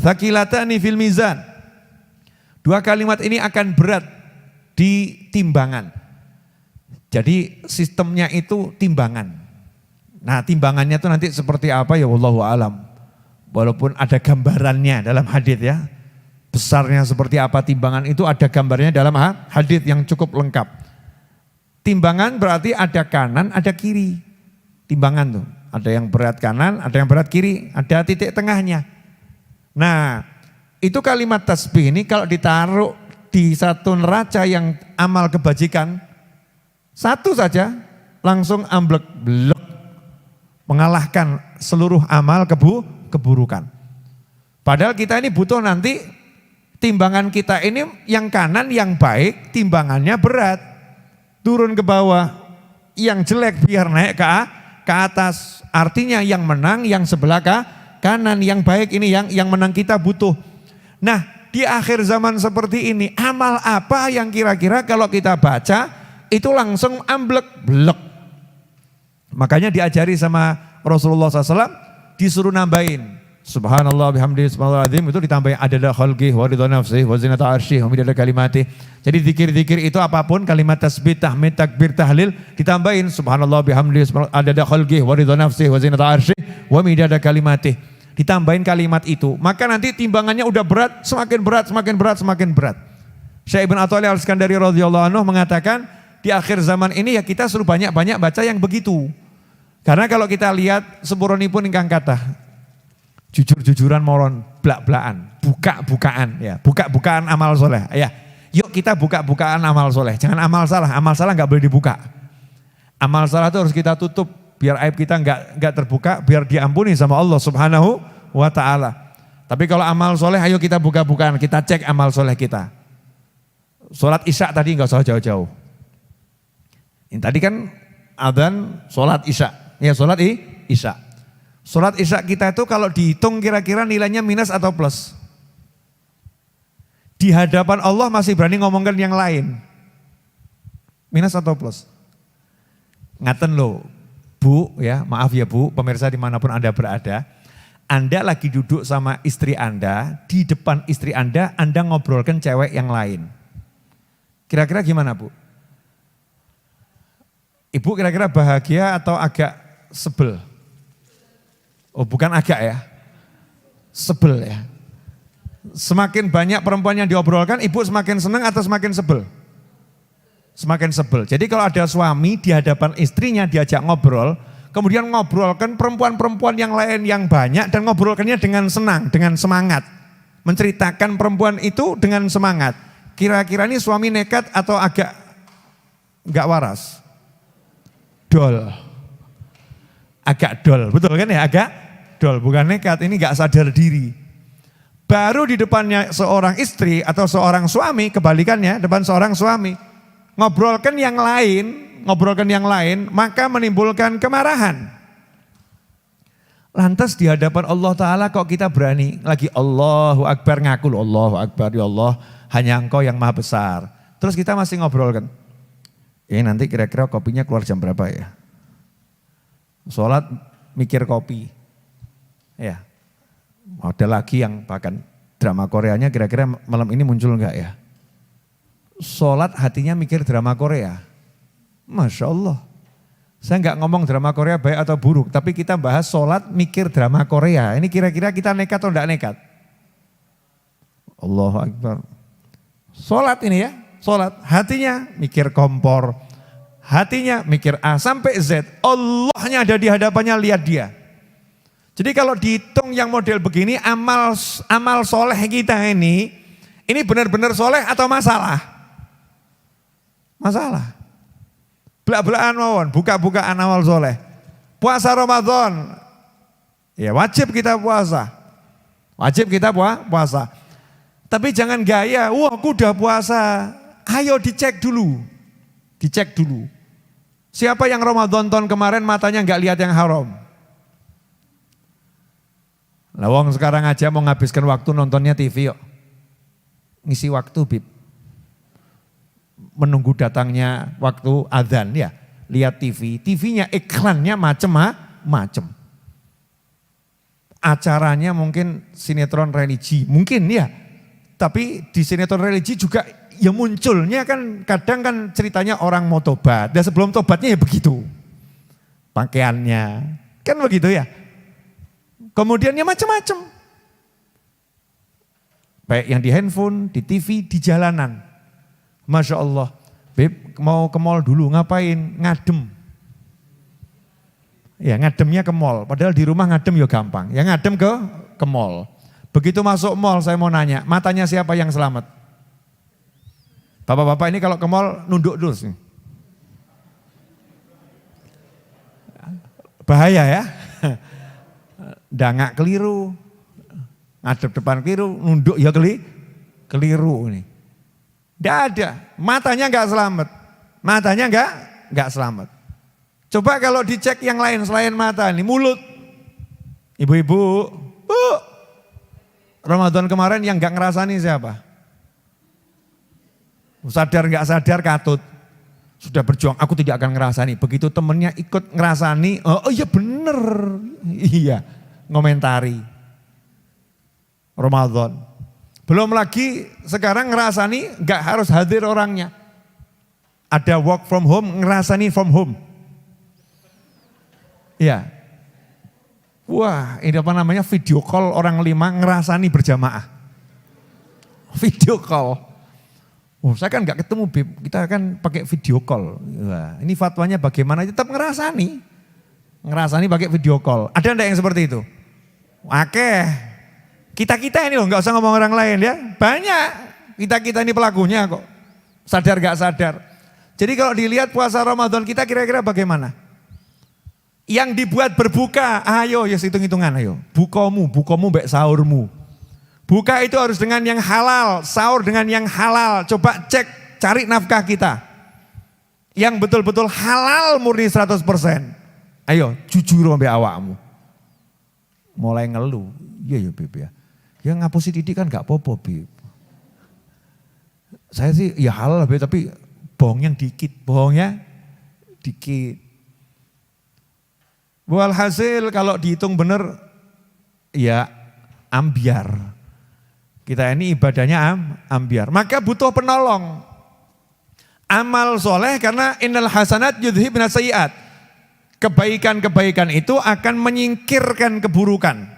Tsaqilatani fil mizan. Dua kalimat ini akan berat di timbangan. Jadi sistemnya itu timbangan. Nah, timbangannya itu nanti seperti apa ya wallahu alam. Walaupun ada gambarannya dalam hadis ya. Besarnya seperti apa timbangan itu ada gambarnya dalam hadis yang cukup lengkap. Timbangan berarti ada kanan, ada kiri. Timbangan tuh, ada yang berat kanan, ada yang berat kiri, ada titik tengahnya. Nah, itu kalimat tasbih ini kalau ditaruh di satu neraca yang amal kebajikan, satu saja langsung amblek, blek, mengalahkan seluruh amal keburukan. Padahal kita ini butuh nanti timbangan kita ini yang kanan yang baik, timbangannya berat, turun ke bawah, yang jelek biar naik ke atas. Artinya yang menang yang sebelah kanan, yang baik ini yang menang kita butuh. Nah, di akhir zaman seperti ini, amal apa yang kira-kira kalau kita baca itu langsung amblek, blek. Makanya diajari sama Rasulullah SAW, disuruh nambahin. Subhanallah bihamdihi subhanallahil azim, itu ditambahin adada khalqih wa ridha nafsih wa zinata arsyih wa midada kalimatih. Jadi zikir-zikir itu apapun, kalimat tasbih, tahmid, takbir, tahlil ditambahin subhanallah bihamdihi adada khalqih wa ridha nafsih wa zinata arsyih wa midada kalimatih. Ditambahin kalimat itu, maka nanti timbangannya udah berat, semakin berat, semakin berat, semakin berat. Syekh Ibn Athaillah Al-Iskandari radhiyallahu anhu mengatakan, di akhir zaman ini ya kita suruh banyak-banyak baca yang begitu. Karena kalau kita lihat sepuronipun ingkang kathah, jujur-jujuran moron, blak-blakan, buka-bukaan ya, buka-bukaan amal soleh ya. Yuk kita buka-bukaan amal soleh, jangan amal salah nggak boleh dibuka. Amal salah itu harus kita tutup, biar aib kita nggak terbuka, biar diampuni sama Allah Subhanahu wa ta'ala. Tapi kalau amal soleh, ayo kita buka-bukaan, kita cek amal soleh kita. Sholat isya tadi nggak usah jauh-jauh. Ini tadi kan adzan sholat isya, ya sholat isya. Sholat isya kita itu kalau dihitung kira-kira nilainya minus atau plus? Di hadapan Allah masih berani ngomongkan yang lain. Minus atau plus? Ngaten loh, Bu, ya maaf ya Bu, pemirsa dimanapun Anda berada. Anda lagi duduk sama istri Anda, di depan istri Anda ngobrolkan cewek yang lain. Kira-kira gimana Bu? Ibu kira-kira bahagia atau agak sebel? Oh bukan agak ya, sebel ya. Semakin banyak perempuan yang diobrolkan, ibu semakin senang atau semakin sebel? Semakin sebel. Jadi kalau ada suami di hadapan istrinya diajak ngobrol, kemudian ngobrolkan perempuan-perempuan yang lain yang banyak dan ngobrolkannya dengan senang, dengan semangat. Menceritakan perempuan itu dengan semangat. Kira-kira ini suami nekat atau agak enggak waras? Dol. Agak dol, betul kan ya? Agak dol, bukan nekat, ini enggak sadar diri. Baru di depannya seorang istri atau seorang suami, kebalikannya depan seorang suami, ngobrolkan yang lain, maka menimbulkan kemarahan. Lantas di hadapan Allah Ta'ala kok kita berani lagi Allahu Akbar, ngaku Allahu Akbar, ya Allah hanya Engkau yang maha besar. Terus kita masih ngobrolkan, ini nanti kira-kira kopinya keluar jam berapa ya? Sholat mikir kopi, ya. Ada lagi yang bahkan drama Koreanya kira-kira malam ini muncul enggak ya? Sholat hatinya mikir drama Korea. Masya Allah. Saya enggak ngomong drama Korea baik atau buruk, tapi kita bahas sholat mikir drama Korea. Ini kira-kira kita nekat atau enggak nekat? Allahu Akbar. Sholat ini ya, sholat. Hatinya mikir kompor, hatinya mikir A sampai Z. Allahnya ada di hadapannya, lihat dia. Jadi kalau dihitung yang model begini, amal soleh kita ini benar-benar soleh atau masalah? Masalah. Belak-belakan mawon, buka-bukaan amal soleh. Puasa Ramadan, ya wajib kita puasa. Wajib kita puasa. Tapi jangan gaya, wah aku udah puasa. Ayo dicek dulu. Dicek dulu. Siapa yang Ramadan tahun kemarin matanya enggak lihat yang haram? Lawang sekarang aja mau nghabiskan waktu nontonnya TV yuk. Ngisi waktu Bib. Menunggu datangnya waktu adzan ya. Lihat TV, TV-nya iklannya macem-macem. acaranya mungkin sinetron religi, mungkin ya. Tapi di sinetron religi juga ya munculnya kan kadang kan ceritanya orang mau tobat. Dan sebelum tobatnya ya begitu. Pakaiannya, kan begitu ya. Kemudian ya macam-macam. Baik yang di handphone, di TV, di jalanan. Masya Allah, Beb mau ke mall dulu, ngapain? Ngadem. Ya ngademnya ke mall, padahal di rumah ngadem ya gampang. Yang ngadem ke mall. Begitu masuk mall saya mau nanya, matanya siapa yang selamat? Bapak-bapak ini kalau ke mall nunduk terus nih. Bahaya ya. Dangak keliru, ngadep depan keliru, nunduk ya keliru nih. Tidak ada, matanya enggak selamat. Matanya enggak selamat. Coba kalau dicek yang lain selain mata nih, mulut. Ibu-ibu, Bu, Ramadan kemarin yang enggak ngerasani siapa? Sadar enggak sadar katut. Sudah berjuang, aku tidak akan ngerasani. Begitu temennya ikut ngerasani, oh iya bener. Iya, ngomentari. Ramadan. Belum lagi sekarang ngerasani enggak harus hadir orangnya. Ada work from home, ngerasani from home. Ya, wah ini apa namanya video call orang 5 ngerasani berjamaah. Video call. Oh saya kan nggak ketemu Beb, kita kan pakai video call. Wah, ini fatwanya bagaimana? Tetap ngerasani. Ngerasani pakai video call. Ada enggak yang seperti itu? Oke, kita ini loh nggak usah ngomong orang lain ya. Banyak kita ini pelakunya kok. Sadar nggak sadar. Jadi kalau dilihat puasa Ramadan kita kira-kira bagaimana? Yang dibuat berbuka, ayo ya hitung-hitungan ayo. Bukamu mbek sahurmu. Buka itu harus dengan yang halal, sahur dengan yang halal. Coba cek, cari nafkah kita. Yang betul-betul halal murni 100%. Ayo jujur mbek awakmu. Mulai ngeluh, iya ya Beb ya. Ya ngapusi titik kan gak apa-apa Beb. Saya sih ya halal Beb tapi bohongnya dikit. Walhasil kalau dihitung benar ya ambiar. Kita ini ibadahnya ambiar. Maka butuh penolong. Amal soleh karena innal hasanat yudhibna sayyiat. Kebaikan-kebaikan itu akan menyingkirkan keburukan.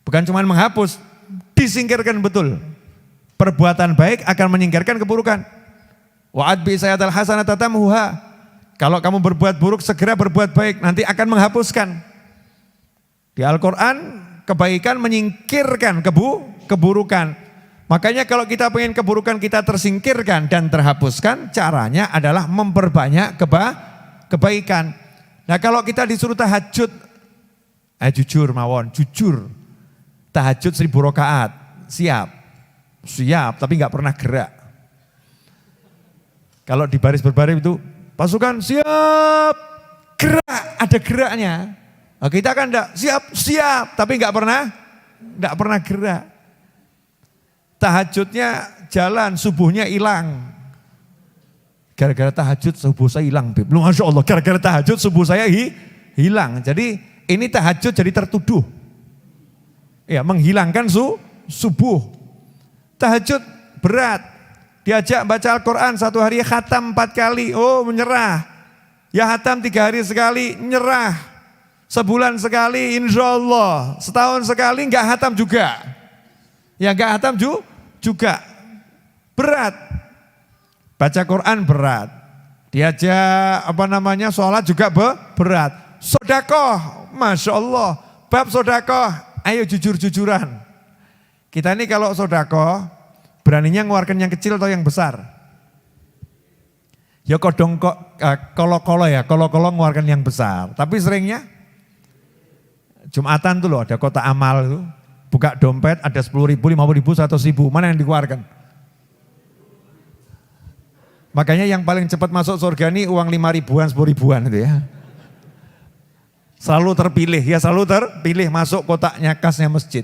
Bukan cuma menghapus, disingkirkan betul. Perbuatan baik akan menyingkirkan keburukan. Wa'ad bi sayyatal hasanata tamhuha. Kalau kamu berbuat buruk, segera berbuat baik, nanti akan menghapuskan. Di Al-Quran, kebaikan menyingkirkan keburukan. Makanya kalau kita pengen keburukan kita tersingkirkan dan terhapuskan, caranya adalah memperbanyak kebaikan. Nah kalau kita disuruh tahajud, jujur mawon, jujur. Tahajud 1000 rakaat, siap, tapi nggak pernah gerak. Kalau di baris berbaris itu, pasukan siap, gerak, ada geraknya. Nah, kita kan enggak siap, tapi enggak pernah gerak. Tahajudnya jalan, subuhnya hilang. Gara-gara tahajud subuh saya hilang, Beb. Lu Masya Allah, gara-gara tahajud subuh saya hilang. Jadi ini tahajud jadi tertuduh. Ya, menghilangkan subuh. Tahajud berat. Diajak baca Al-Quran 1 hari khatam 4 kali, oh menyerah. Ya khatam 3 hari sekali, nyerah. Sebulan sekali, insya Allah. Setahun sekali enggak khatam juga. Ya enggak khatam juga. Berat. Baca Quran berat. Diajak sholat juga berat. Sodakoh, Masya Allah. Bab sodakoh, ayo jujur-jujuran. Kita ini kalau sodakoh, beraninya ngeluarkan yang kecil atau yang besar? Ya kolo-kolo ngeluarkan yang besar. Tapi seringnya Jumatan tuh loh ada kotak amal itu. Buka dompet ada 10.000, 50.000, 100.000. Mana yang dikeluarkan? Makanya yang paling cepat masuk surga ini uang 5.000-an, 10.000-an itu ya. Selalu terpilih masuk kotaknya kasnya masjid.